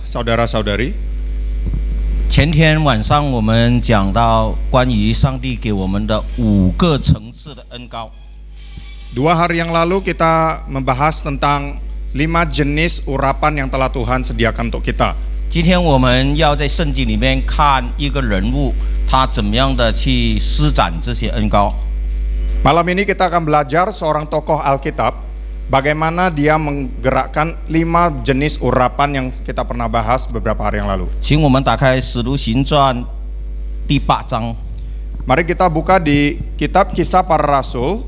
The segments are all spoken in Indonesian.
saudara-saudari, 前天晚上我们讲到关于上帝给我们的5个层次的恩膏。 2 hari yang lalu kita membahas tentang 5 jenis urapan yang telah Tuhan sediakan untuk kita. 今天我们要在圣经里面看一个人物，他怎么样的去施展这些恩膏。 Malam ini kita akan belajar seorang tokoh Alkitab, bagaimana dia menggerakkan 5 jenis urapan yang kita pernah bahas beberapa hari yang lalu. 请我们打开《使徒行传》第8章。 Mari kita buka di kitab Kisah Para Rasul,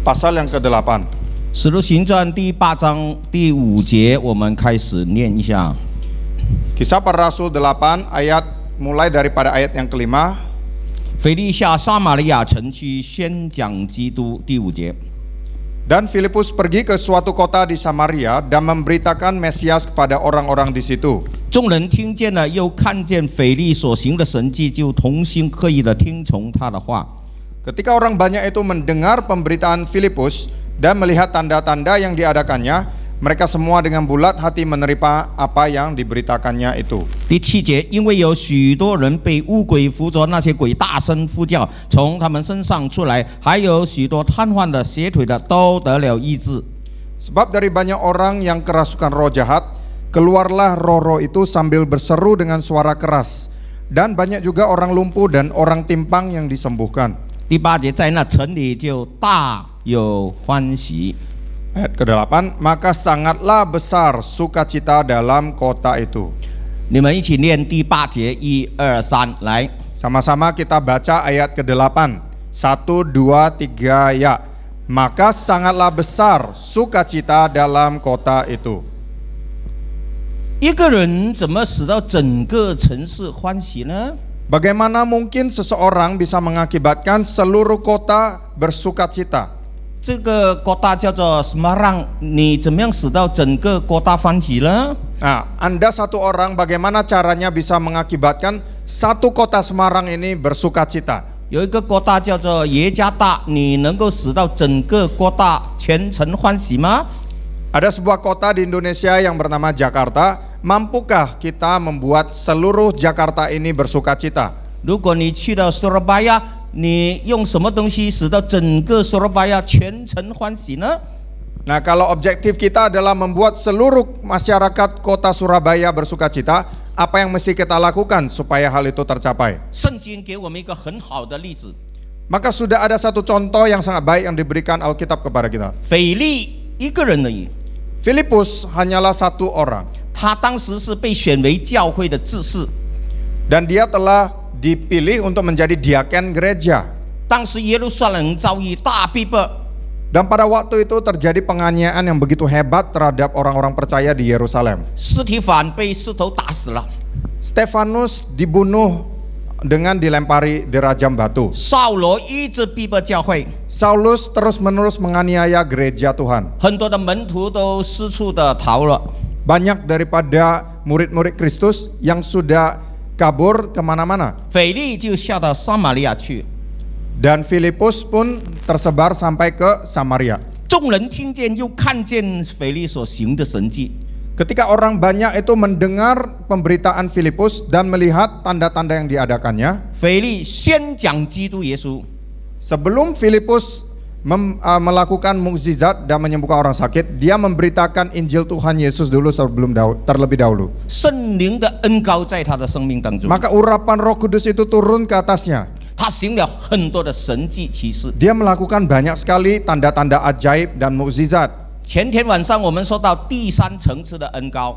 pasal yang ke-8. 《使徒行传》第8章第5节，我们开始念一下。 Kisah Para Rasul 8 ayat mulai daripada ayat yang ke-5. 腓利下撒玛利亚城去宣讲基督，第5节。 Dan Filipus pergi ke suatu kota di Samaria dan memberitakan Mesias kepada orang-orang di situ. 众人听见了，又看见腓利所行的神迹，就同心合意的听从他的话。 Ketika orang banyak itu mendengar pemberitaan Filipus dan melihat tanda-tanda yang diadakannya, mereka semua dengan bulat hati menerima apa yang diberitakannya itu. 第7节，因为有许多人被污鬼附着，那些鬼大声呼叫，从他们身上出来，还有许多瘫痪的、瘸腿的都得了医治。 Sebab dari banyak orang yang kerasukan roh jahat, keluarlah roh-roh itu sambil berseru dengan suara keras. Dan banyak juga orang lumpuh dan orang timpang yang disembuhkan. 第8节，在那城里就大有欢喜。 Ayat ke-8, maka sangatlah besar sukacita dalam kota itu. 你们一起念第8节，1、2、3，来。 Sama-sama kita baca ayat ke-8. 1, 2, 3 ya. Maka sangatlah besar sukacita dalam kota itu. 一个人怎么使到整个城市欢喜呢？ Bagaimana mungkin seseorang bisa mengakibatkan seluruh kota bersukacita? 这个国大叫做什么？让你怎么样使到整个国大欢喜呢？ Nah, Anda satu orang, bagaimana caranya bisa mengakibatkan satu kota Semarang ini bersukacita? 有一个国大叫做耶加大，你能够使到整个国大全城欢喜吗？ Ada sebuah kota di Indonesia yang bernama Jakarta. Mampukah kita membuat seluruh Jakarta ini bersukacita? 如果你去到苏拉巴亚，你用什么东西使到整个苏拉巴亚全城欢喜呢？ Nah, kalau objektif kita adalah membuat seluruh masyarakat kota Surabaya bersukacita, apa yang mesti kita lakukan supaya hal itu tercapai? 圣经给我们一个很好的例子， Maka sudah ada satu contoh yang sangat baik yang diberikan Alkitab kepada kita. 腓利一个人而已， Filipus hanyalah satu orang, 他当时是被选为教会的执事。 dan dia telah dipilih untuk menjadi diaken gereja. 当时耶路撒冷遭遇大逼迫， Dan pada waktu itu terjadi penganiayaan yang begitu hebat terhadap orang-orang percaya di Yerusalem. 司提反被石头打死了， Stefanus dibunuh dengan dilempari dirajam batu. 扫罗一直逼迫教会， Saulus terus-menerus menganiaya gereja Tuhan. 很多的门徒都四处的逃了。 Banyak daripada murid-murid Kristus yang sudah kabur kemana-mana. 腓利就下到撒玛利亚去， Dan Filipus pun tersebar sampai ke Samaria. 众人听见又看见腓利所行的神迹， Ketika orang banyak itu mendengar pemberitaan Filipus dan melihat tanda-tanda yang diadakannya, 腓利宣讲基督耶稣。 sebelum Filipus melakukan mukjizat dan menyembuhkan orang sakit, dia memberitakan Injil Tuhan Yesus dulu terlebih dahulu. 圣灵的恩膏在他的生命当中， Maka urapan Roh Kudus itu turun ke atasnya. 他行了很多的神迹奇事。 Dia melakukan banyak sekali tanda-tanda ajaib dan mukjizat. 前天晚上我们说到第3层次的恩膏，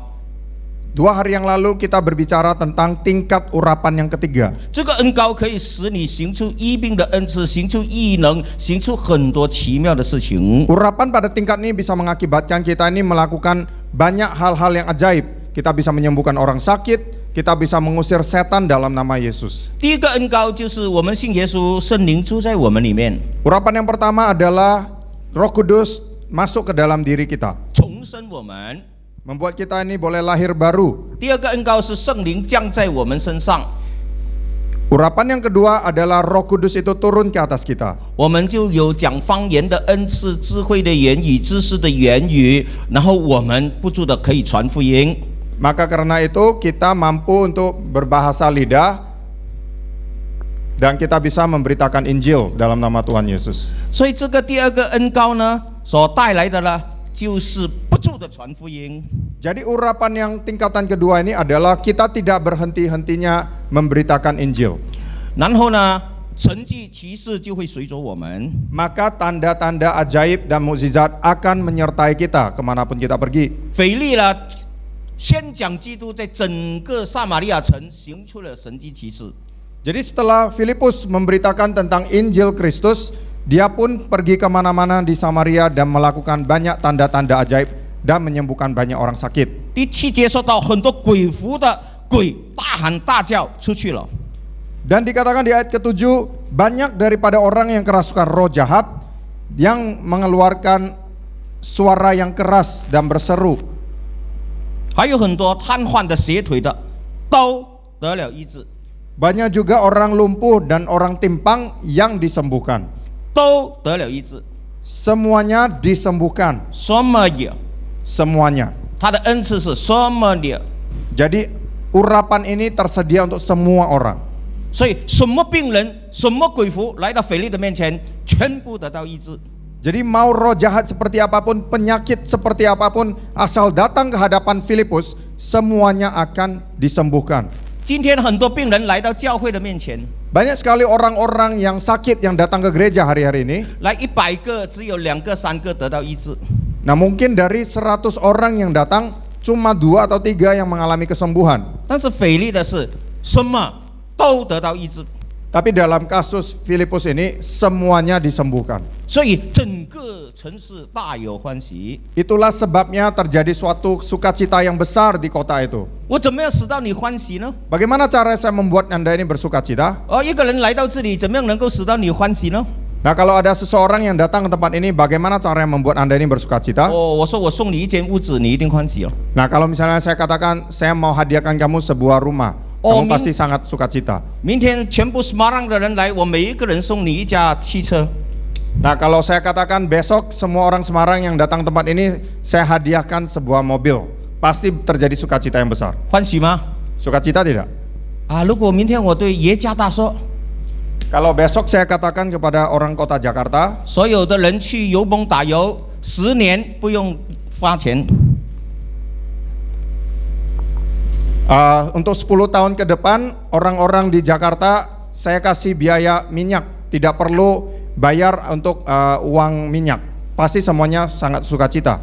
2 hari yang lalu kita berbicara tentang tingkat urapan yang ketiga. 这个恩膏可以使你行出医病的恩赐，行出异能，行出很多奇妙的事情。 Urapan pada tingkat ini bisa mengakibatkan kita ini melakukan banyak hal-hal yang ajaib. Kita bisa menyembuhkan orang sakit, kita bisa mengusir setan dalam nama Yesus. 第一个恩膏就是我们信耶稣，圣灵住在我们里面， Urapan yang pertama adalah Roh Kudus masuk ke dalam diri kita, 重生我们。 membuat kita ini boleh lahir baru. 第二个恩膏是圣灵降在我们身上， Urapan yang kedua adalah Roh Kudus itu turun ke atas kita. 我们就有讲方言的恩赐、智慧的言语、知识的言语，然后我们不住的可以传福音。Maka karena itu kita mampu untuk berbahasa lidah dan kita bisa memberitakan Injil dalam nama Tuhan Yesus. 所以这个第二个恩膏呢，所带来的呢，就是不住的传福音。 Jadi urapan yang tingkatan kedua ini adalah kita tidak berhenti-hentinya memberitakan Injil. 然后呢，神迹奇事就会随着我们。 Maka tanda-tanda ajaib dan mukjizat akan menyertai kita kemanapun kita pergi. 腓利呢，宣讲基督在整个撒玛利亚城行出了神迹奇事。 Jadi setelah Filipus memberitakan tentang Injil Kristus, dia pun pergi kemana-mana di Samaria dan melakukan banyak tanda-tanda ajaib dan menyembuhkan banyak orang sakit. 第7节说到，很多鬼服的鬼大喊大叫出去了。 Dan dikatakan di ayat ke-7, banyak daripada orang yang kerasukan roh jahat yang mengeluarkan suara yang keras dan berseru. 还有很多瘫痪的、斜腿的都得了医治， Banyak juga orang lumpuh dan orang timpang yang disembuhkan. 都得了医治。 Semuanya disembuhkan, 什么也， semuanya. 他的恩赐是什么也。 Jadi urapan ini tersedia untuk semua orang. 所以什么病人、什么鬼符来到腓力的面前，全部得到医治。 Jadi mau roh jahat seperti apapun, penyakit seperti apapun, asal datang ke hadapan Filipus, semuanya akan disembuhkan. 今天很多病人来到教会的面前， Banyak sekali orang-orang yang sakit yang datang ke gereja hari-hari ini. 来100个，只有2个、3个得到医治。 Nah mungkin dari 100 orang yang datang, cuma 2 atau 3 yang mengalami kesembuhan. 但是腓力的是什么都得到医治， Tapi dalam kasus Filipus ini, semuanya disembuhkan. 所以整个城市大有欢喜。 Itulah sebabnya terjadi suatu sukacita yang besar di kota itu. 我怎么样使到你欢喜呢？ Bagaimana cara saya membuat Anda ini bersukacita? 一个人来到这里，怎么样能够使到你欢喜呢？ Nah kalau ada seseorang yang datang ke tempat ini, bagaimana cara membuat Anda ini bersukacita? 我说我送你一间屋子，你一定欢喜了。 Nah kalau misalnya saya katakan, saya mau hadiahkan kamu sebuah rumah, kamu pasti sangat sukacita. 明天全部 Semarang 的人来，我每一个人送你一架汽车。 Nah kalau saya katakan besok semua orang Semarang yang datang tempat ini, saya hadiahkan sebuah mobil, pasti terjadi sukacita yang besar. 欢喜吗？ Sukacita tidak? 如果明天我对耶加大说， Kalau besok saya katakan kepada orang kota Jakarta, 所有的人去油蒙打油，10年不用花钱。 untuk 10 tahun ke depan orang-orang di Jakarta saya kasih biaya minyak, tidak perlu bayar untuk uang minyak, pasti semuanya sangat sukacita.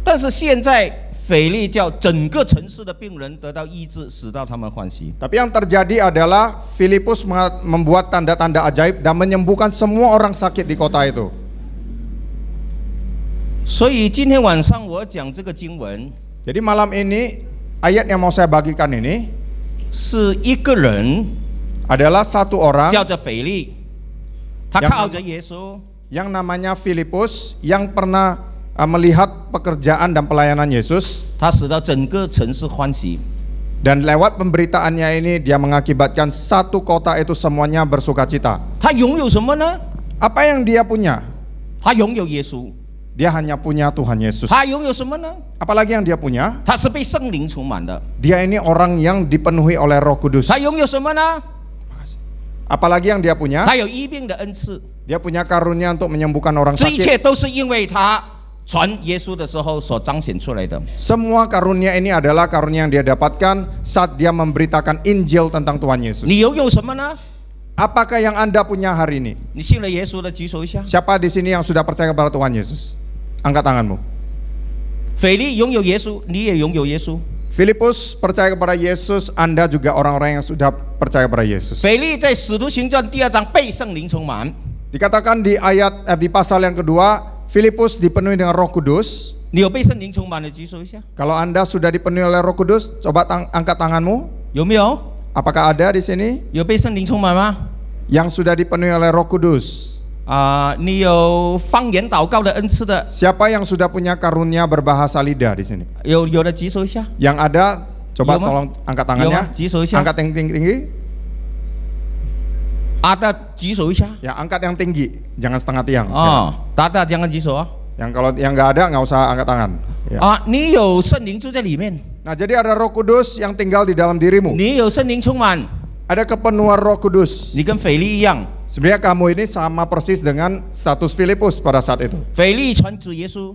但是现在腓力叫整个城市的病人得到医治，使到他们欢喜。 Tapi yang terjadi adalah Filipus membuat tanda-tanda ajaib dan menyembuhkan semua orang sakit di kota itu. 所以今天晚上我讲这个经文， Jadi malam ini ayat yang mau saya bagikan ini 是一个人 adalah satu orang 叫着腓力，他 yang 靠着耶稣， yang namanya Filipus yang pernah melihat pekerjaan dan pelayanan Yesus, 他使到整个城市欢喜。 dan lewat pemberitaannya ini dia mengakibatkan satu kota itu semuanya bersukacita. 他拥有什么呢？ Apa yang dia punya? 他拥有耶稣。 Dia hanya punya Tuhan Yesus. 他拥有什么呢？ Apalagi yang dia punya? 他是被圣灵充满的。 Dia ini orang yang dipenuhi oleh Roh Kudus. 他拥有什么呢？ Apalagi yang dia punya? 他有医病的恩赐。 Dia punya karunia untuk menyembuhkan orang 这一切 sakit. 都是因为他传耶稣的时候所彰显出来的。 Semua karunia ini adalah karunia yang dia dapatkan saat dia memberitakan Injil tentang Tuhan Yesus. 你拥有什么呢？ Apakah yang Anda punya hari ini? 你信了耶稣的举手一下。 Siapa di sini yang sudah percaya kepada Tuhan Yesus? Angkat tanganmu. 腓力拥有耶稣，你也拥有耶稣。 Filipus percaya kepada Yesus, Anda juga orang-orang yang sudah percaya kepada Yesus. 腓力在使徒行传第2章被圣灵充满。 Dikatakan di di pasal yang kedua, Filipus dipenuhi dengan Roh Kudus. 你有被圣灵充满的举手一下。 Kalau Anda sudah dipenuhi oleh Roh Kudus, coba angkat tanganmu. 有没有？ Apakah ada di sini 有被圣灵充满吗？ yang sudah dipenuhi oleh Roh Kudus? 你有方言祷告的恩赐的， Siapa yang sudah punya karunia berbahasa lidah di sini? 有的举手一下。 Yang ada, coba Yo, Ma. tolong angkat Yo, tangannya. Ma. Jiso isya. Angkat yang tinggi. 的举手一下。 Ya, angkat yang tinggi, jangan setengah tiang. jangan 举手啊。 Yang kalau yang nggak ada nggak usah angkat tangan. Ya. 你有圣灵住在里面， Nah, jadi ada Roh Kudus yang tinggal di dalam dirimu. 你有圣灵充满， Ada kepenuhan Roh Kudus. 你跟腓力一样， Sebenarnya kamu ini sama persis dengan status Filipus pada saat itu. 腓力传主耶稣，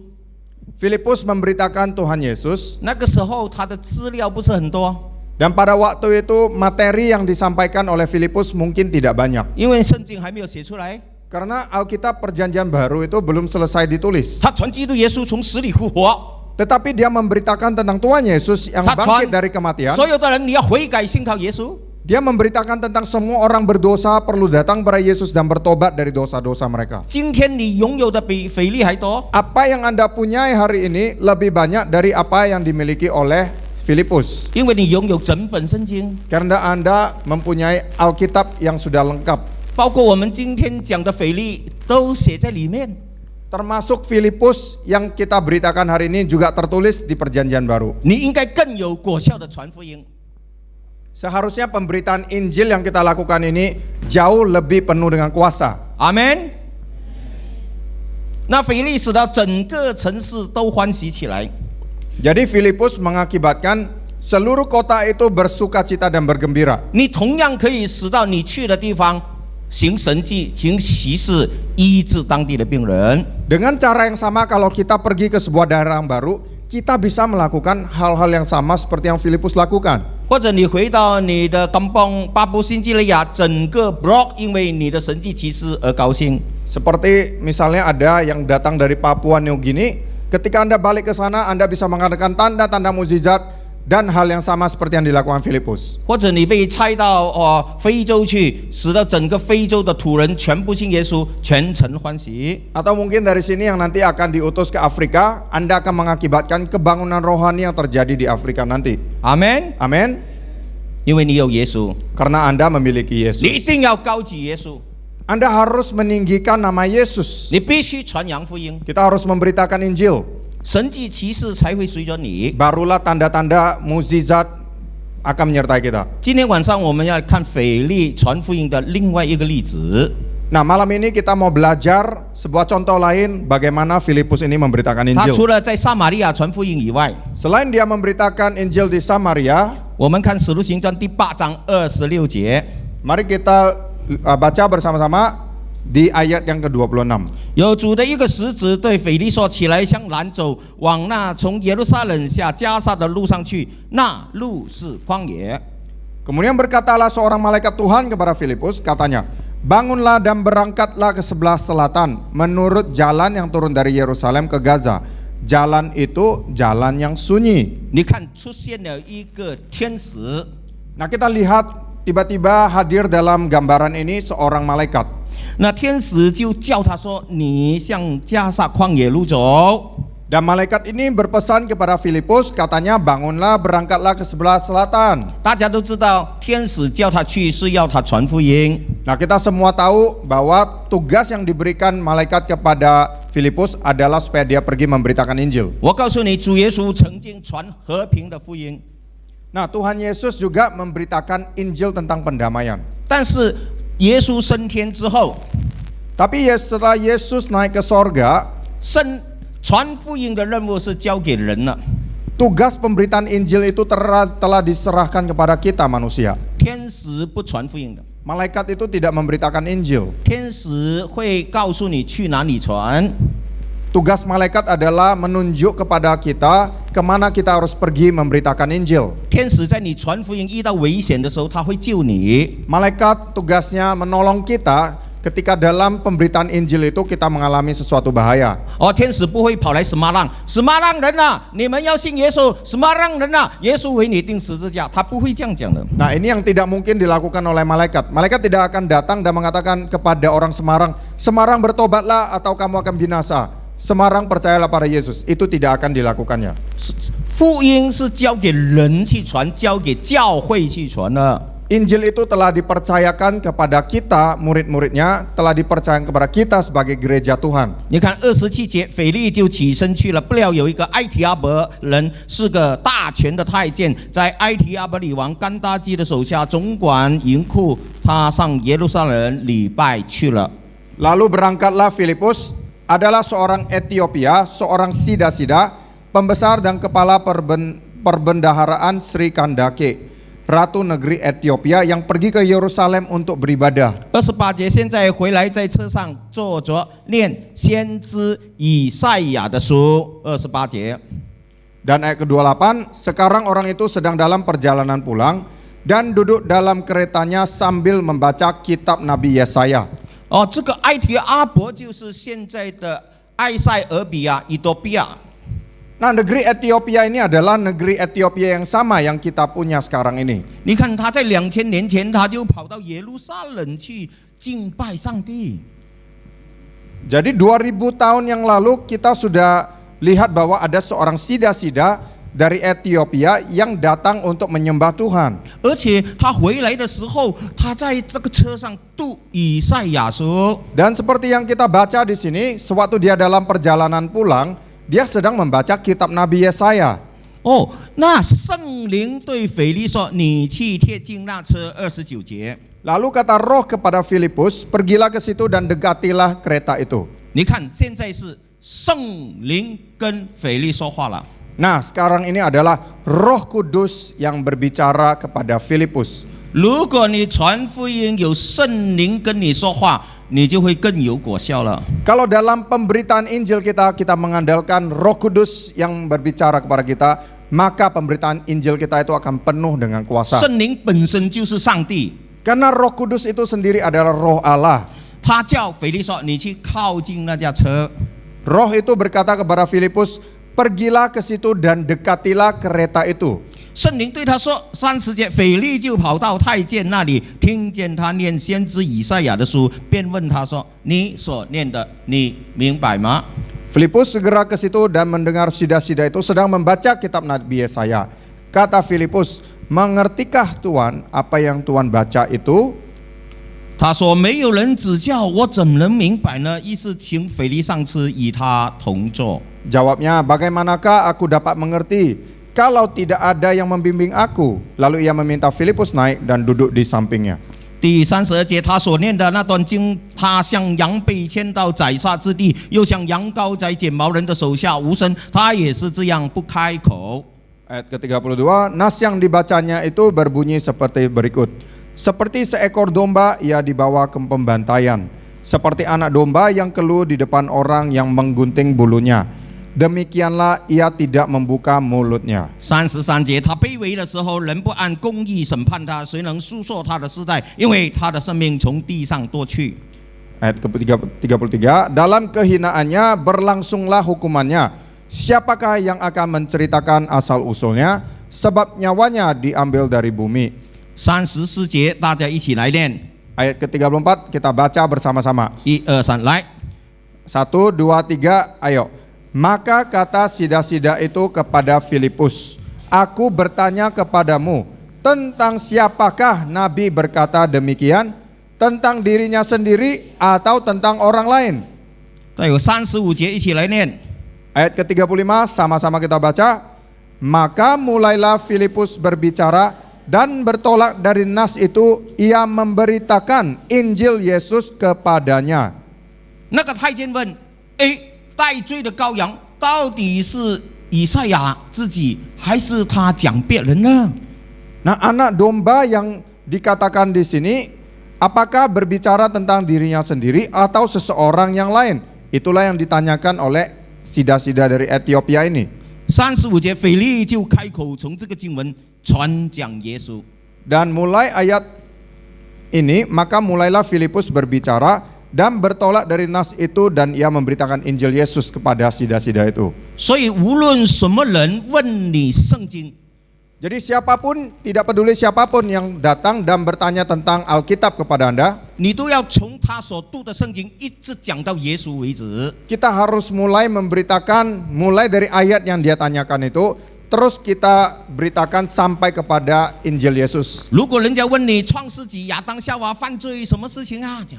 Filipus memberitakan Tuhan Yesus, 那个时候他的资料不是很多， dan pada waktu itu materi yang disampaikan oleh Filipus mungkin tidak banyak. 因为圣经还没有写出来。 Karena Alkitab Perjanjian Baru itu belum selesai ditulis. 他传基督耶稣从死里复活， Tetapi dia memberitakan tentang Tuhan Yesus yang 他传 bangkit dari kematian. 所有的人你要悔改信靠耶稣。 Dia memberitakan tentang semua orang berdosa perlu datang kepada Yesus dan bertobat dari dosa-dosa mereka. 今天你拥有的比腓力还多， Apa yang Anda punyai hari ini lebih banyak dari apa yang dimiliki oleh Filipus. 因为你拥有整本圣经， Karena Anda mempunyai Alkitab yang sudah lengkap. 包括我们今天讲的腓力都写在里面。 Termasuk Filipus yang kita beritakan hari ini juga tertulis di Perjanjian Baru. 你应该更有果效的传福音。 Seharusnya pemberitaan Injil yang kita lakukan ini jauh lebih penuh dengan kuasa. 阿门。那腓力使到整个城市都欢喜起来。 Jadi Filipus mengakibatkan seluruh kota itu bersukacita dan bergembira. 你同样可以使到你去的地方行神迹、行奇事，医治当地的病人。 Dengan cara yang sama kalau kita pergi ke sebuah daerah yang baru, kita bisa melakukan hal-hal yang sama seperti yang Filipus lakukan. 或者你回到你的kampung巴布新几内亚，整个 block 因为你的神迹奇事而高兴。 Seperti misalnya ada yang datang dari Papua New Guinea, ketika Anda balik ke sana, Anda bisa mengadakan tanda-tanda mukjizat dan hal yang sama seperti yang dilakukan Filipus. 或者你被差到非洲去，使得整个非洲的土人全部信耶稣，全城欢喜。 Atau mungkin dari sini yang nanti akan diutus ke Afrika, Anda akan mengakibatkan kebangunan rohani yang terjadi di Afrika nanti. 阿门。 Amin. 因为你有耶稣， Karena Anda memiliki 你一 Yesus. 定要高举耶稣， Anda harus meninggikan nama Yesus. 你必须传扬福音， Kita harus memberitakan Injil. 神迹奇事才会随着你。 Barulah tanda-tanda mukjizat akan menyertai kita. 今天晚上我们要看腓力传福音的另外一个例子。 Nah, malam ini kita mau belajar sebuah contoh lain bagaimana Filipus ini memberitakan 他 Injil. 除了在撒玛利亚传福音以外， Selain dia memberitakan Injil di Samaria, 我们看《使徒行传》第8章26节， mari kita baca bersama-sama di ayat yang ke-26. 有主的一个使者对腓力说：“起来，向南走，往那从耶路撒冷下加沙的路上去，那路是旷野。” Kemudian berkatalah seorang malaikat Tuhan kepada Filipus, katanya, "Bangunlah dan berangkatlah ke sebelah selatan menurut jalan yang turun dari Yerusalem ke Gaza. Jalan itu jalan yang sunyi." 你看，出现了一个天使， Nah, kita lihat tiba-tiba hadir dalam gambaran ini seorang malaikat. 那天使就叫他说：“你向加沙旷野路走。” Dan malaikat ini berpesan kepada Filipus, katanya, "Bangunlah, berangkatlah ke sebelah selatan." 大家都知道，天使叫他去是要他传福音。 Nah, kita semua tahu bahwa tugas yang diberikan malaikat kepada Filipus adalah supaya dia pergi memberitakan Injil. 我告诉你，主耶稣曾经传和平的福音， Nah, Tuhan Yesus juga memberitakan Injil tentang pendamaian. 但是耶稣升天之后， Tapi setelah Yesus naik ke sorga, 传福音的任务是交给人了。 tugas pemberitaan Injil itu telah diserahkan kepada kita manusia. 天使不传福音的， Malaikat itu tidak memberitakan Injil. 天使会告诉你去哪里传。 Tugas malaikat adalah menunjuk kepada kita kemana kita harus pergi memberitakan Injil. 天使在你传福音遇到危险的时候，他会救你。 Malaikat tugasnya menolong kita ketika dalam pemberitaan Injil itu kita mengalami sesuatu bahaya. 天使不会跑来什么让人呐，你们要信耶稣，什么让人呐，耶稣为你钉十字架，他不会这样讲的。 Nah, ini yang tidak mungkin dilakukan oleh malaikat. Malaikat tidak akan datang dan mengatakan kepada orang Semarang, "Semarang bertobatlah atau kamu akan binasa." Semarang percayalah pada Yesus. Itu tidak akan dilakukannya. 福音是交给人去传，交给教会去传的。 Injil itu telah dipercayakan kepada kita, murid-muridnya, telah dipercayakan kepada kita sebagai gereja Tuhan. 你看27节，腓力就起身去了，不料有一个埃提阿伯人，是个大权的太监，在埃提阿伯里王甘达基的手下总管银库，他上耶路撒冷礼拜去了。 Lalu berangkatlah Filipus, adalah seorang Etiopia, seorang sida-sida, pembesar dan kepala perbendaharaan Sri Kandake, Ratu negeri Ethiopia yang pergi ke Yerusalem untuk beribadah. 28节，现在回来在车上坐着念先知以赛亚的书。28节， Dan ayat ke-28, sekarang orang itu sedang dalam perjalanan pulang dan duduk dalam keretanya sambil membaca kitab Nabi Yesaya. 这个埃提阿伯就是现在的埃塞俄比亚、伊多比亚。 Nah, negeri Ethiopia ini adalah negeri Ethiopia yang sama yang kita punya sekarang ini. 你看他在2000年前，他就跑到耶路撒冷去敬拜上帝。 Jadi 2000 tahun yang lalu kita sudah lihat bahwa ada seorang sida-sida dari Ethiopia yang datang untuk menyembah Tuhan. 而且他回来的时候，他在这个车上读以赛亚书。 Dan seperti yang kita baca di sini, sewaktu dia dalam perjalanan pulang, dia sedang membaca kitab Nabi Yesaya. 那圣灵对腓力说：“你去贴近那车。”29节， Lalu kata roh kepada Filipus, pergilah ke situ dan dekatilah kereta itu. 你看现在是圣灵跟腓力说话了。 Nah, sekarang ini adalah Roh Kudus yang berbicara kepada Filipus. 如果你传福音有圣灵跟你说话，你就会更有果效了。 Kalau dalam pemberitaan Injil kita mengandalkan Roh Kudus yang berbicara kepada kita, maka pemberitaan Injil kita itu akan penuh dengan kuasa. 圣灵本身就是上帝， Karena Roh Kudus itu sendiri adalah Roh Allah. 他叫腓力说：“你去靠近那架车。” Roh itu berkata kepada Filipus, pergilah ke situ dan dekatilah kereta itu. 圣灵对他说：“30节，腓力就跑到太监那里，听见他念先知以赛亚的书，便问他说：‘你所念的，你明白吗？’ Filipus segera ke situ dan mendengar sida-sida itu sedang membaca kitab Nabi Yesaya. Kata Filipus, mengertikah Tuan apa yang Tuan baca itu? 他说：“没有人指教，我怎能明白呢？”于是请腓力上车，与他同坐。 Jawabnya, bagaimanakah aku dapat mengerti kalau tidak ada yang membimbing aku? Lalu ia meminta Filipus naik dan duduk di sampingnya. 第32节，他所念的那段经，他像羊被牵到宰杀之地，又像羊羔在剪毛人的手下无声，他也是这样不开口。 Ayat ke-32, nas yang dibacanya itu berbunyi seperti berikut. Seperti seekor domba ia dibawa ke pembantaian, seperti anak domba yang keluh di depan orang yang menggunting bulunya. Demikianlah ia tidak membuka mulutnya. 33节，他卑微的时候，人不按公义审判他，谁能诉说他的世代？因为他的生命从地上夺去。 Ayat ke-33, dalam kehinaannya berlangsunglah hukumannya. Siapakah yang akan menceritakan asal-usulnya? Sebab nyawanya diambil dari bumi. 34节，大家一起来念。 Ayat ke-34 kita baca bersama-sama. 1、2、3，来。 1, 2, 3, ayo. Maka kata sida-sida itu kepada Filipus, aku bertanya kepadamu, tentang siapakah Nabi berkata demikian? Tentang dirinya sendiri atau tentang orang lain? 再有35节，一起来念。 Ayat ke-35 sama-sama kita baca. Maka mulailah Filipus berbicara dan bertolak dari nas itu ia memberitakan Injil Yesus kepadanya. 那个太监问：“戴罪的羔羊到底是以赛亚自己，还是他讲别人呢？” Nah, anak domba yang dikatakan di sini, apakah berbicara tentang dirinya sendiri atau seseorang yang lain? Itulah yang ditanyakan oleh sida-sida dari Ethiopia ini. 35节，腓力就开口从这个经文传讲耶稣。 Dan mulai ayat ini, maka mulailah Filipus berbicara dan bertolak dari nas itu dan ia memberitakan Injil Yesus kepada sida-sida itu. 所以无论什么人问你圣经， Jadi siapapun, tidak peduli siapapun yang datang dan bertanya tentang Alkitab kepada Anda, 你都要从他所读的圣经一直讲到耶稣为止。 kita harus mulai memberitakan, mulai dari ayat yang dia tanyakan itu, terus kita beritakan sampai kepada Injil Yesus. 如果人家问你创世纪亚当夏娃犯罪什么事情啊，讲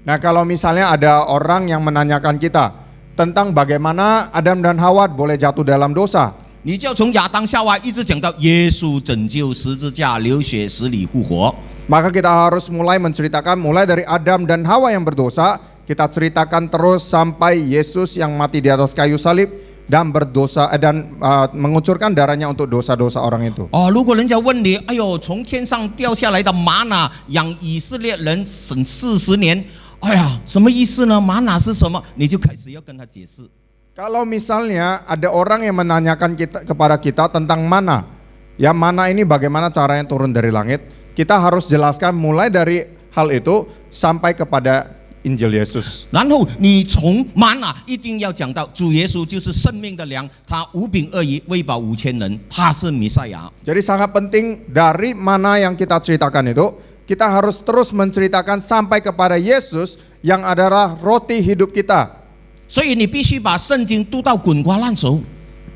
Nah, kalau misalnya ada orang yang menanyakan kita tentang bagaimana Adam dan Hawa boleh jatuh dalam dosa, 你就要从亚当夏娃一直讲到耶稣拯救十字架流血使你复活。 maka kita harus mulai menceritakan mulai dari Adam dan Hawa yang berdosa, kita ceritakan terus sampai Yesus yang mati di atas kayu salib dan berdosa dan mengucurkan darahnya untuk dosa-dosa orang itu. 哦，如果人家问你，哎呦，从天上掉下来的玛瑙养以色列人省40年，哎呀，什么意思呢？玛瑙是什么？你就开始要跟他解释。 Kalau misalnya ada orang yang menanyakan kepada kita tentang mana, ya mana ini bagaimana caranya turun dari langit, kita harus jelaskan mulai dari hal itu sampai kepada Injil Yesus. 然后你从玛瑙一定要讲到主耶稣就是生命的粮，他5饼2鱼喂饱5000人，他是弥赛亚。 Jadi sangat penting dari mana yang kita ceritakan itu, kita harus terus menceritakan sampai kepada Yesus yang adalah roti hidup kita. 所以你必须把圣经读到滚瓜烂熟。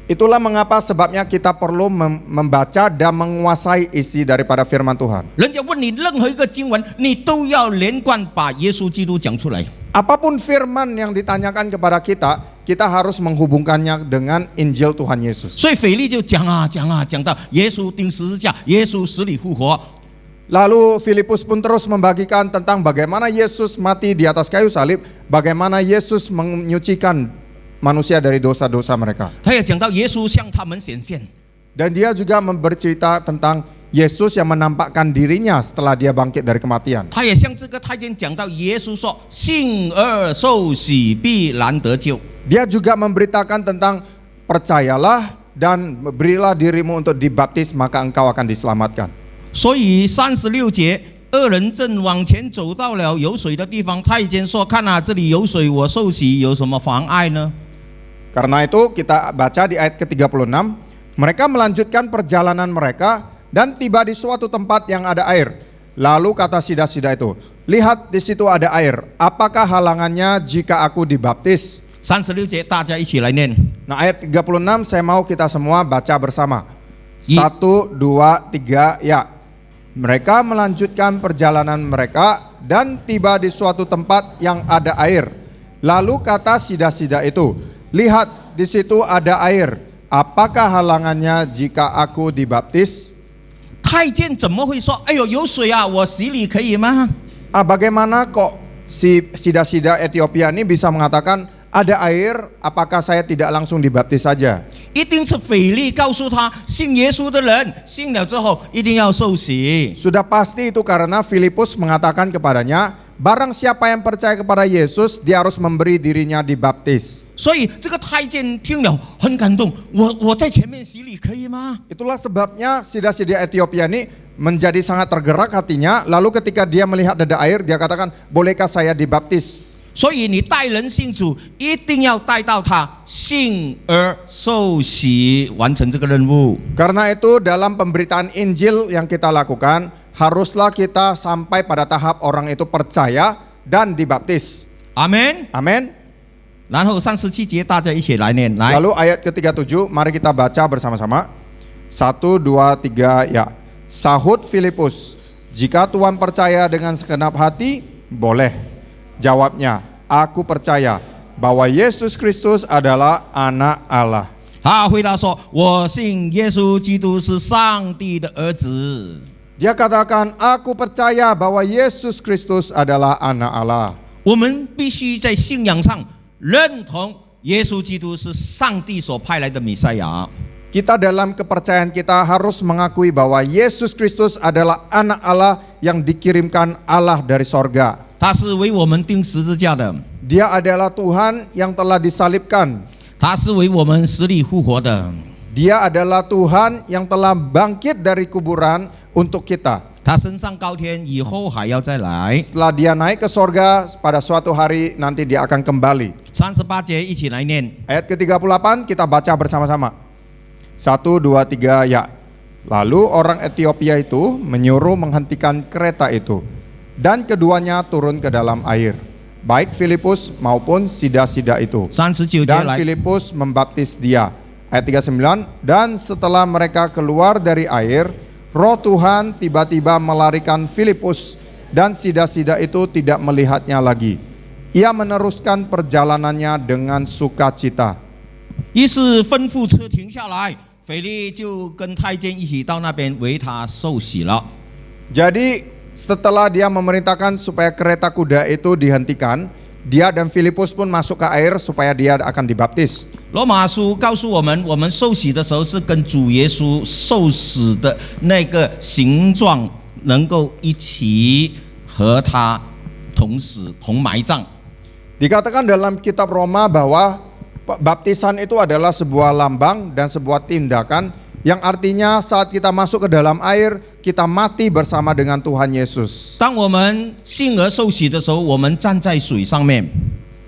Itulah mengapa sebabnya kita perlu membaca dan menguasai isi daripada firman Tuhan. 人家问你任何一个经文，你都要连贯把耶稣基督讲出来。 Apapun firman yang ditanyakan kepada kita, kita harus menghubungkannya dengan Injil Tuhan Yesus. 所以腓力就讲啊讲啊讲到耶稣钉十字架，耶稣死里复活。 Lalu Filipus pun terus membagikan tentang bagaimana Yesus mati di atas kayu salib, bagaimana Yesus menyucikan manusia dari dosa-dosa mereka. 他也讲到耶稣向他们显现。 Dan dia juga bercerita tentang Yesus yang menampakkan dirinya setelah dia bangkit dari kematian. 他也向这个太监讲到耶稣说：“信而受洗，必然得救。” Dia juga memberitakan tentang percayalah dan berilah dirimu untuk dibaptis maka engkau akan diselamatkan. 所以36节，二人正往前走到了有水的地方，太监说：“看啊，这里有水，我受洗有什么妨碍呢？” Karena itu kita baca di ayat ke-36, mereka melanjutkan perjalanan mereka dan tiba di suatu tempat yang ada air. Lalu kata sida-sida itu, lihat di situ ada air, apakah halangannya jika aku dibaptis? 36节，大家一起来念。 Nah ayat 36 saya mau kita semua baca bersama. Ye- 1, 2, 3, ya. Mereka melanjutkan perjalanan mereka dan tiba di suatu tempat yang ada air. Lalu kata sida-sida itu, lihat di situ ada air, apakah halangannya jika aku dibaptis? 太监怎么会说：“哎呦，有水啊，我洗礼可以吗？” Bagaimana kok si sida-sida Ethiopia ini bisa mengatakan ada air, apakah saya tidak langsung dibaptis saja? 一定是腓力告诉他，信耶稣的人信了之后一定要受洗。 Sudah pasti itu karena Filipus mengatakan kepadanya, barang siapa yang percaya kepada Yesus, dia harus memberi dirinya dibaptis. 所以这个太监听了很感动，我在前面洗礼可以吗？ Itulah sebabnya sida-sida Ethiopia ini menjadi sangat tergerak hatinya. Lalu ketika dia melihat ada air, dia katakan, bolehkah saya dibaptis? 所以你带人信主，一定要带到他信而受洗，完成这个任务。 Karena itu dalam pemberitaan Injil yang kita lakukan, haruslah kita sampai pada tahap orang itu percaya dan dibaptis. 阿门。 Amin. 然后37节，大家一起来念，来。 Lalu ayat ke-37, mari kita baca bersama-sama. 1, 2, 3, ya. Sahut Filipus, jika Tuhan percaya dengan segenap hati, boleh. Jawabnya, aku percaya bahwa Yesus Kristus adalah anak Allah. 他回答说：“我信耶稣基督是上帝的儿子。” Dia katakan, aku percaya bahwa Yesus Kristus adalah anak Allah. 我们必须在信仰上认同耶稣基督是上帝所派来的弥赛亚。 Kita dalam kepercayaan kita harus mengakui bahwa Yesus Kristus adalah anak Allah yang dikirimkan Allah dari sorga. 他是为我们钉十字架的， Dia adalah Tuhan yang telah disalibkan. 他是为我们死里复活的， Dia adalah Tuhan yang telah bangkit dari kuburan untuk kita. 他升上高天以后还要再来。 Setelah dia naik ke sorga, pada suatu hari nanti dia akan kembali. 38节一起来念。 Ayat ke-38 kita baca bersama-sama. 1, 2, 3, ya. Lalu orang Ethiopia itu menyuruh menghentikan kereta itu, dan keduanya turun ke dalam air, baik Filipus maupun sida-sida itu. 39节 Dan 来。 Filipus membaptis dia. Ayat 39, dan setelah mereka keluar dari air, Roh Tuhan tiba-tiba melarikan Filipus, dan sida-sida itu tidak melihatnya lagi. Ia meneruskan perjalanannya dengan sukacita. 于是吩咐车停下来，腓力就跟太监一起到那边为他受洗了。 Jadi setelah dia memerintahkan supaya kereta kuda itu dihentikan, dia dan Filipus pun masuk ke air supaya dia akan dibaptis. 罗马书告诉我们，我们受洗的时候是跟主耶稣受死的那个形状，能够一起和他同死同埋葬。 Dikatakan dalam kitab Roma bahwa baptisan itu adalah sebuah lambang dan sebuah tindakan yang artinya saat kita masuk ke dalam air, kita mati bersama dengan Tuhan Yesus. 当我们信而受洗的时候，我们站在水上面。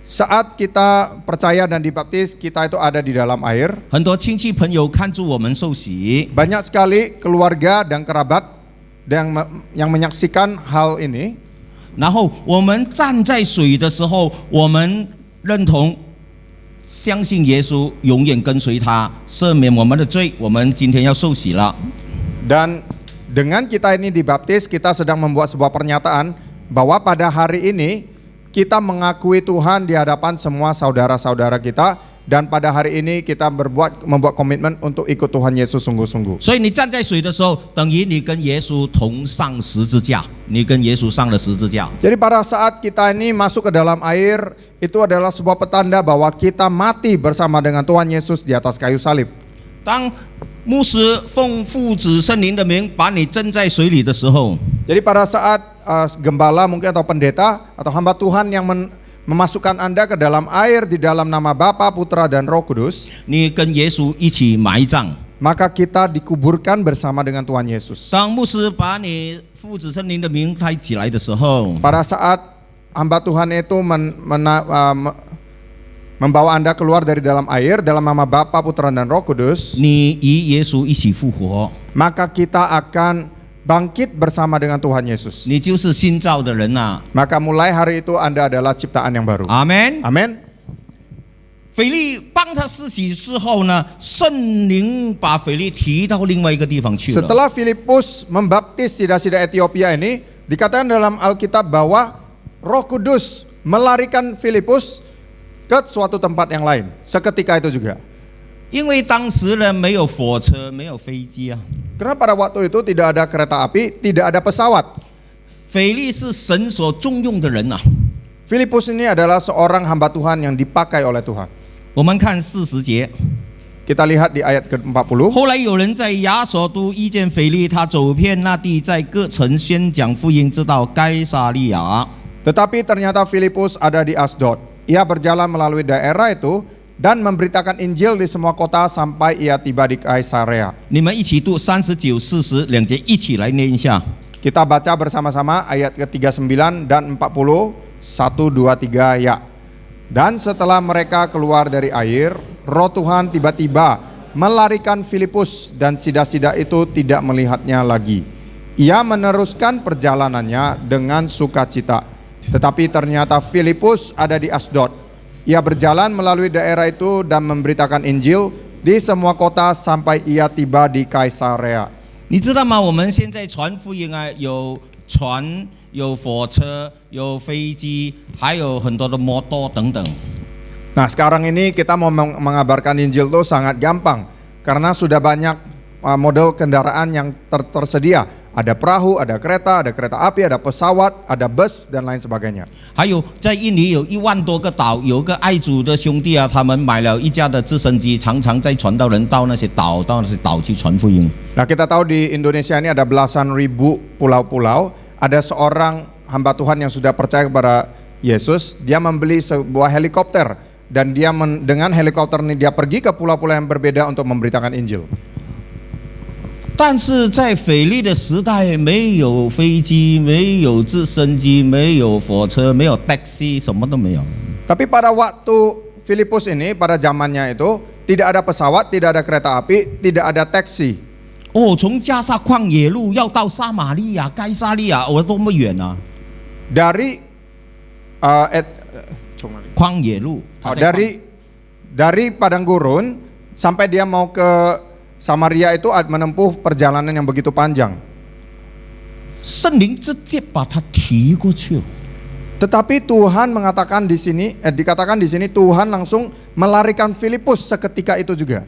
Saat kita percaya dan dibaptis, kita itu ada di dalam air. 很多亲戚朋友看住我们受洗， Banyak sekali keluarga dan kerabat yang menyaksikan hal ini. 然后我们站在水的时候，我们认同、相信耶稣，永远跟随他，赦免我们的罪。我们今天要受洗了。 Dan dengan kita ini dibaptis, kita sedang membuat sebuah pernyataan bahwa pada hari ini kita mengakui Tuhan di hadapan semua saudara-saudara kita, dan pada hari ini kita membuat komitmen untuk ikut Tuhan Yesus sungguh-sungguh. 所以你站在水的时候，等于你跟耶稣同上十字架，你跟耶稣上了十字架。 Jadi pada saat kita ini masuk ke dalam air, itu adalah sebuah petanda bahwa kita mati bersama dengan Tuhan Yesus di atas kayu salib. 当牧师奉父子圣灵的名把你浸在水里的时候， Jadi pada saat gembala mungkin atau pendeta atau hamba Tuhan yang memasukkan Anda ke dalam air di dalam nama Bapa, Putra dan Roh Kudus, 你跟耶稣一起埋葬。 maka kita dikuburkan bersama dengan Tuhan Yesus. 当牧师把你父子圣灵的名抬起来的时候， Pada saat hamba Tuhan itu membawa Anda keluar dari dalam air dalam nama Bapa, Putra dan Roh Kudus, 你与耶稣一起复活， maka kita akan bangkit bersama dengan Tuhan Yesus. 你就是新造的人呐、 Maka mulai hari itu Anda adalah ciptaan yang baru. 阿门。 Amin. 腓利帮他施洗之后呢，圣灵把腓利提到另外一个地方去了。 Setelah Filipus membaptis sida-sida Ethiopia ini, dikatakan dalam Alkitab bahwa Roh Kudus melarikan Filipus ke suatu tempat yang lain. Seketika itu juga. 因为当时呢没有火车，没有飞机啊。 Karena pada waktu itu tidak ada kereta api, tidak ada pesawat. 腓利是神所重用的人呐、 Filipus ini adalah seorang hamba Tuhan yang dipakai oleh Tuhan. 我们看40节， Kita lihat di ayat ke-40. 后来有人在亚索都遇见腓利，他走遍那地，在各城宣讲福音，直到该撒利亚。 Tetapi ternyata Filipus ada di Asdod. Ia berjalan melalui daerah itu dan memberitakan Injil di semua kota sampai ia tiba di Kaisarea. 你们一起读39、40两节，一起来念一下。 Kita baca bersama-sama ayat ke-39 dan 40, 1, 2, 3 ya. Dan setelah mereka keluar dari air, Roh Tuhan tiba-tiba melarikan Filipus dan sida-sida itu tidak melihatnya lagi. Ia meneruskan perjalanannya dengan sukacita. Tetapi ternyata Filipus ada di Asdod. Ia berjalan melalui daerah itu dan memberitakan Injil di semua kota sampai ia tiba di Kaisarea. 你知道吗？我们现在传福音啊，有船、有火车、有飞机，还有很多的摩托等等。 Nah sekarang ini kita mau mengabarkan Injil itu sangat gampang. Karena sudah banyak model kendaraan yang tersedia. Ada perahu, ada kereta api, ada pesawat, ada bus dan lain sebagainya. 还有在印尼有1万多个岛，有个爱主的兄弟啊，他们买了一架的直升机，常常在传道人到那些岛去传福音。 Nah kita tahu di Indonesia ini ada belasan ribu pulau-pulau. Ada seorang hamba Tuhan yang sudah percaya kepada Yesus. Dia membeli sebuah helikopter. Dan dia dengan helikopter ini dia pergi ke pulau-pulau yang berbeda untuk memberitakan Injil. 但是在腓利的时代，没有飞机，没有直升机，没有火车，没有 taxi， 什么都没有。 Tapi pada waktu Filipus ini, pada zamannya itu tidak ada pesawat, tidak ada kereta api, tidak ada taksi. 哦，从加沙旷野路要到撒玛利亚、该撒利亚，多么远啊！ Dari 旷野路， dari padang gurun sampai dia mau ke Samaria itu menempuh perjalanan yang begitu panjang. 圣灵直接把他提过去了。 Tetapi Tuhan mengatakan di sini, dikatakan di sini Tuhan langsung melarikan Filipus seketika itu juga.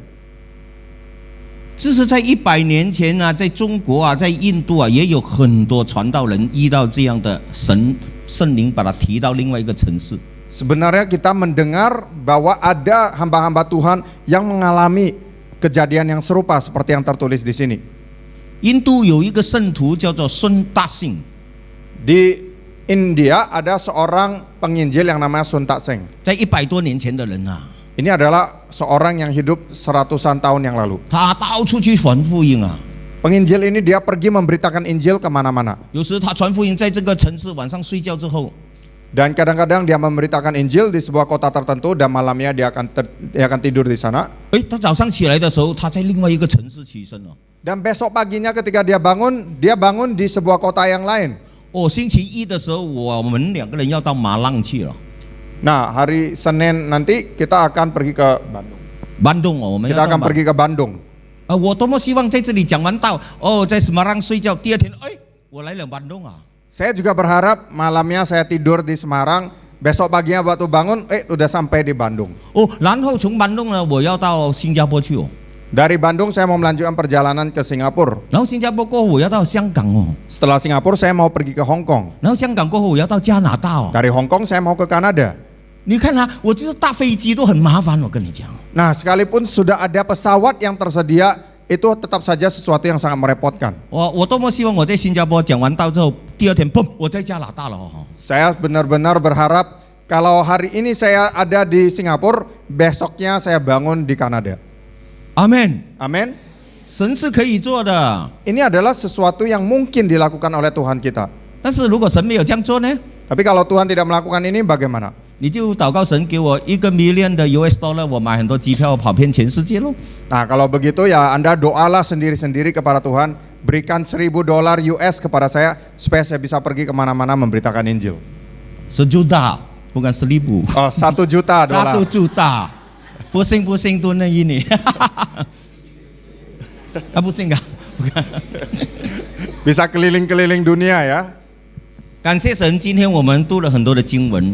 这是在100年前啊，在中国啊，在印度啊，也有很多传道人遇到这样的圣灵把他提到另外一个城市。Sebenarnya kita mendengar bahwa ada hamba-hamba Tuhan yang mengalami kejadian yang serupa seperti yang tertulis di sini. 印度有一个圣徒叫做孙大信， Di India ada seorang penginjil yang namanya Sun Tak Seng. 在100多年前的人啊， Ini adalah seorang yang hidup seratusan tahun yang lalu. 他到处去传福音啊。 Penginjil ini dia pergi memberitakan Injil kemana-mana. 有时他传福音，在这个城市晚上睡觉之后， Dan kadang-kadang dia memberitakan Injil di sebuah kota tertentu dan malamnya dia akan tidur di sana. 他早上起来的时候，他在另外一个城市起身了。 Dan besok paginya ketika dia bangun di sebuah kota yang lain. 星期一的时候，我们2个人要到马浪去了。 Nah, hari Senin nanti kita akan pergi ke Bandung. Bandung哦，我们要 Kita 到 akan 马 pergi ke Bandung. 我多么希望在这里讲完道，在Semarang睡觉，第二天，我来了Bandung啊。 Saya juga berharap malamnya saya tidur di Semarang, besok paginya waktu bangun, udah sampai di Bandung. 然后从Bandung呢，我要到新加坡去哦。 Dari Bandung saya mau melanjutkan perjalanan ke Singapura. 然后新加坡过后，我要到香港哦。 Setelah Singapura saya mau pergi ke Hong Kong. 然后香港过后，我要到加拿大哦。 Dari Hong Kong saya mau ke Kanada. 你看啊，我就是搭飞机都很麻烦，我跟你讲。 Nah, sekalipun sudah ada pesawat yang tersedia, itu tetap saja sesuatu yang sangat merepotkan. 我多么希望我在新加坡讲完道之后，第二天砰，我在加拿大了哦。 Saya benar-benar berharap kalau hari ini saya ada di Singapura, besoknya saya bangun di Kanada. 阿门。 Amin. 神是可以做的， Ini adalah sesuatu yang mungkin dilakukan oleh Tuhan kita. 但是如果神没有这样做呢？ Tapi kalau Tuhan tidak melakukan ini, bagaimana? 你就祷告神给我1个 million 的 US dollar， 我买很多机票跑遍全世界喽。 Nah, kalau begitu ya Anda doalah sendiri-sendiri kepada Tuhan, berikan $1.000 US kepada saya supaya saya bisa pergi kemana-mana memberitakan Injil. 10 juta bukan 1000。 Oh, $1 juta. 1 juta， pusing-pusing tuh na ini。pusing nggak？ bukan。 Bisa keliling-keliling dunia ya. 感谢神，今天我们读了很多的经文，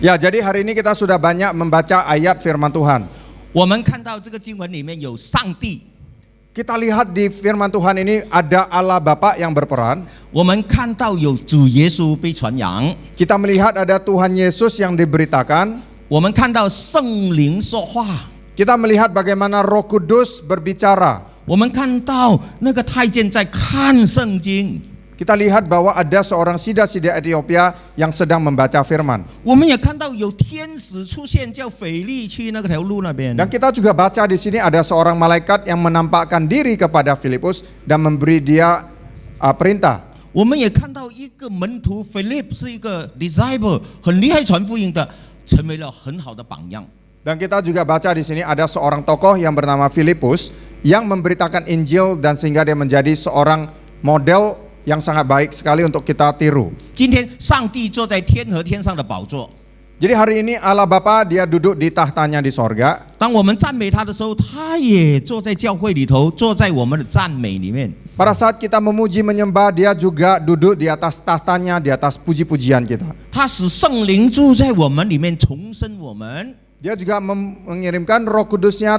Ya, jadi hari ini kita sudah banyak membaca ayat firman Tuhan. 我们看到这个经文里面有上帝， Kita lihat di firman Tuhan ini ada Allah Bapa yang berperan. 我们看到有主耶稣被传扬， Kita melihat ada Tuhan Yesus yang diberitakan. 我们看到圣灵说话， Kita melihat bagaimana Roh Kudus berbicara. 我们看到那个太监在看圣经， Kita lihat bahwa ada seorang sida-sida Ethiopia yang sedang membaca firman. 我们也看到有天使出现，叫腓力去那个条路那边。 Dan kita juga baca di sini ada seorang malaikat yang menampakkan diri kepada Filipus dan memberi dia perintah. 我们也看到一个门徒 Philip 是一个 disciple， 很厉害传福音的，成为了很好的榜样。 Dan kita juga baca di sini ada seorang tokoh yang bernama Filipus yang memberitakan Injil dan sehingga dia menjadi seorang model yang sangat baik sekali untuk kita tiru. 今天上帝坐在天和天上的宝座， Jadi hari ini Allah Bapa dia duduk di tahtanya di sorga. 当我们赞美他的时候，他也坐在教会里头，坐在我们的赞美里面。 Pada saat kita memuji menyembah, dia juga duduk di atas tahtanya, di atas puji-pujian kita. 他使圣灵住在我们里面，重生我们。 Dia juga mengirimkan Roh Kudusnya